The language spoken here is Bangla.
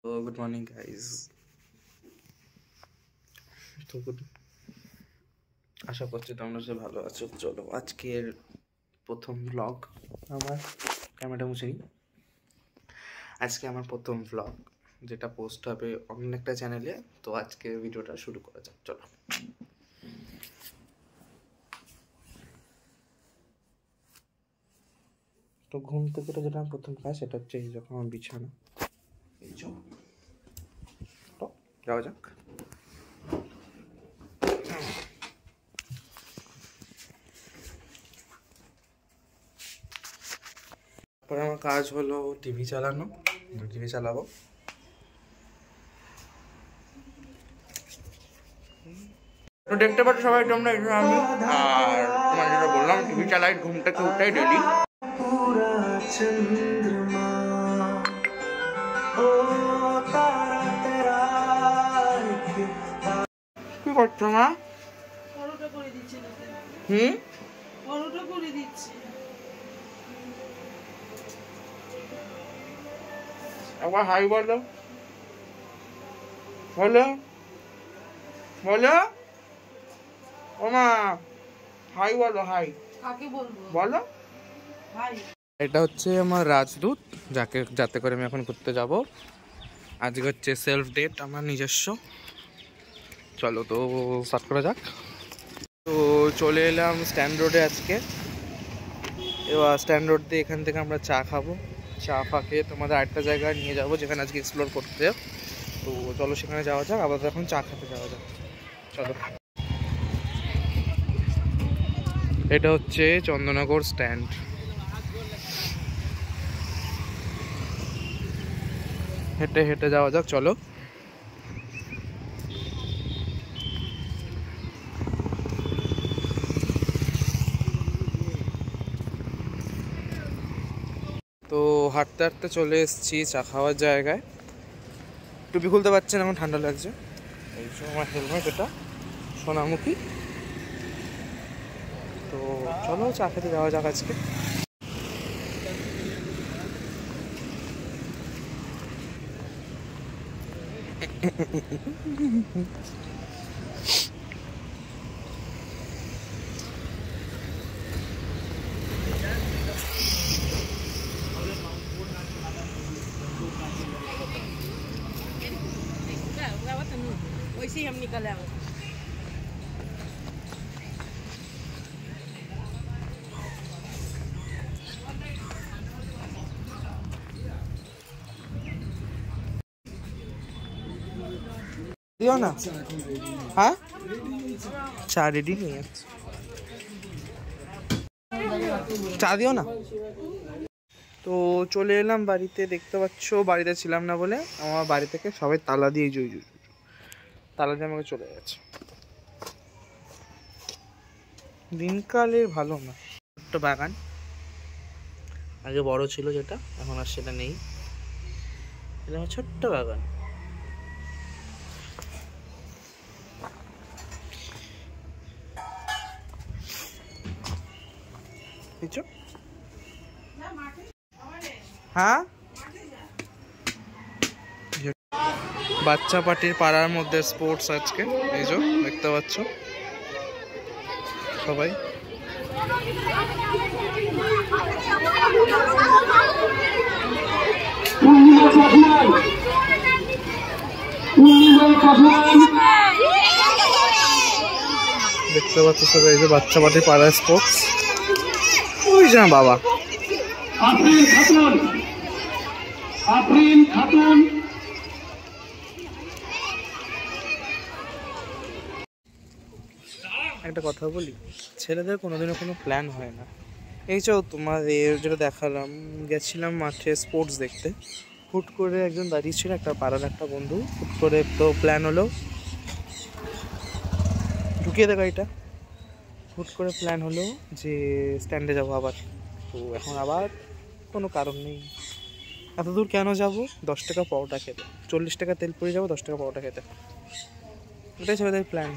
Good morning guys. তো আশা করছি তোমরা সে ভালো আছো। চলো আজকের প্রথম ব্লগ আমার, ক্যামেরাটা মুছে নিই। আজকে আমার প্রথম ব্লগ যেটা পোস্ট হবে অন্য একটা চ্যানেলে। তো আজকে ভিডিওটা শুরু করা যাক, চলো। তো ঘুম থেকে যেটা প্রথম কাজ সেটা হচ্ছে এই যখন আমার বিছানা, এই তো যাওয়া যাক। তারপরে আমার কাজ হলো টিভি চালানো, টিভি চালাবো। তো দেখতে পাচ্ছ সবাই তোমরা, আমি আর তোমার যেটা বললাম টিভি চালাই, ঘুম থেকে উঠাই ডেলি। কি করছো মা? একবার হাই বলো, বলো বলো ও মা, হাই বলো, হাই কাকে বলবো বলো, হাই। এটা হচ্ছে আমার রাজদূত, যাতে করে আমি এখন ঘুরতে যাব। আজকে হচ্ছে সেলফ ডেট আমার নিজস্ব। চলো তো স্টার্ট করা যাক। তো চলে এলাম স্ট্যান্ড রোডে আজকে। এবার স্ট্যান্ড রোড দিয়ে এখান থেকে আমরা চা খাবো। চা খেয়ে তোমাদের আরেকটা জায়গায় নিয়ে যাবো যেখানে আজকে এক্সপ্লোর করতে। তো চলো সেখানে যাওয়া যাক, আবার এখন চা খেতে যাওয়া যাক, চলো। এটা হচ্ছে চন্দননগর স্ট্যান্ড। হেঁটে হেঁটে যাওয়া যাক, চলো। তো হাঁটতে হাঁটতে চলে এসেছি চা খাওয়ার জায়গায়। টুপি খুলতে পারছি না, এখন ঠান্ডা লাগছে। এই যে আমার হেলমেট, এটা সোনামুখী। তো চলো চা খেতে যাওয়া যাক আজকে। वैसे ही हम निकल आए। दियो ना, हाँ चा रेडी नहीं है, চা দিও না। তো চলে এলাম বাড়িতে, দেখতে পাচ্ছ বাড়িতে ছিলাম না বলে আমার বাড়ি থেকে সবাই তালা দিয়ে তালা দিয়ে আমাকে চলে গেছে। দিনকালে ভালো না। ছোট্ট বাগান, আগে বড় ছিল যেটা, এখন আর সেটা নেই। এটা আমার ছোট্ট বাগান। হ্যাঁ, বাচ্চা পার্টির পাড়ার মধ্যে স্পোর্টস আজকে, এই যে দেখতে পাচ্ছ সবাই। দেখতে পাচ্ছ সবাই, এই যে বাচ্চা পার্টির পাড়ার স্পোর্টস। ওই যা বাবা, একটা কথা বলি, ছেলেদের কোনোদিনও কোনো প্ল্যান হয় না। এই যে তোমাদের যেটা দেখালাম, গেছিলাম মাঠে স্পোর্টস দেখতে, হুট করে একজন দাঁড়িয়ে ছিল, একটা পাড়ার একটা বন্ধু, হুট করে তো প্ল্যান হলো, ঢুকিয়ে দে গাড়িটা। হুট করে প্ল্যান হলো যে স্ট্যান্ডে যাবো আবার। তো এখন আবার কোনো কারণ নেই, এত দূর কেন যাব? 10 টাকা পরোটা খেতে, 40 টাকা তেল পুড়ে যাবো, 10 টাকা পরোটা খেতে। এটাই ছেলেদের প্ল্যান।